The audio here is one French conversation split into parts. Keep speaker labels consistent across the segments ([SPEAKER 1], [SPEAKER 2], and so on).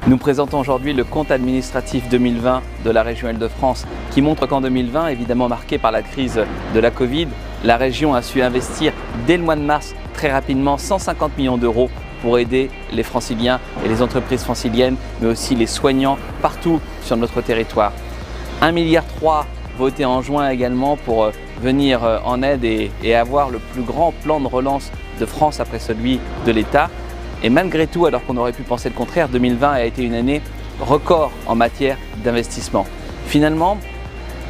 [SPEAKER 1] Nous présentons aujourd'hui le compte administratif 2020 de la région Île-de-France qui montre qu'en 2020, évidemment marqué par la crise de la Covid, la région a su investir dès le mois de mars très rapidement 150 millions d'euros pour aider les franciliens et les entreprises franciliennes, mais aussi les soignants partout sur notre territoire. 1,3 milliard voté en juin également pour venir en aide et avoir le plus grand plan de relance de France après celui de l'État. Et malgré tout, alors qu'on aurait pu penser le contraire, 2020 a été une année record en matière d'investissement. Finalement,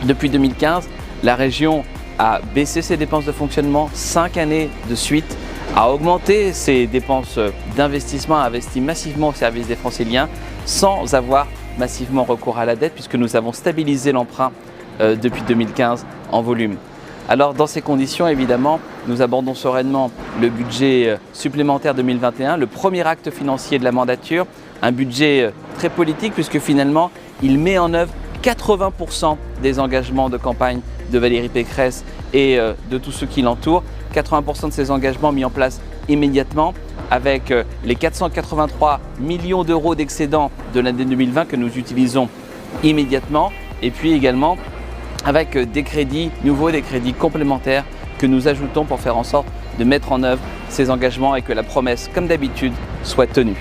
[SPEAKER 1] depuis 2015, la région a baissé ses dépenses de fonctionnement 5 années de suite, a augmenté ses dépenses d'investissement, a investi massivement au service des franciliens sans avoir massivement recours à la dette puisque nous avons stabilisé l'emprunt depuis 2015 en volume. Alors dans ces conditions, évidemment, nous abordons sereinement le budget supplémentaire 2021, le premier acte financier de la mandature, un budget très politique puisque finalement, il met en œuvre 80% des engagements de campagne de Valérie Pécresse et de tous ceux qui l'entourent. 80% de ces engagements mis en place immédiatement avec les 483 millions d'euros d'excédent de l'année 2020 que nous utilisons immédiatement et puis également avec des crédits nouveaux, des crédits complémentaires que nous ajoutons pour faire en sorte de mettre en œuvre ces engagements et que la promesse, comme d'habitude, soit tenue.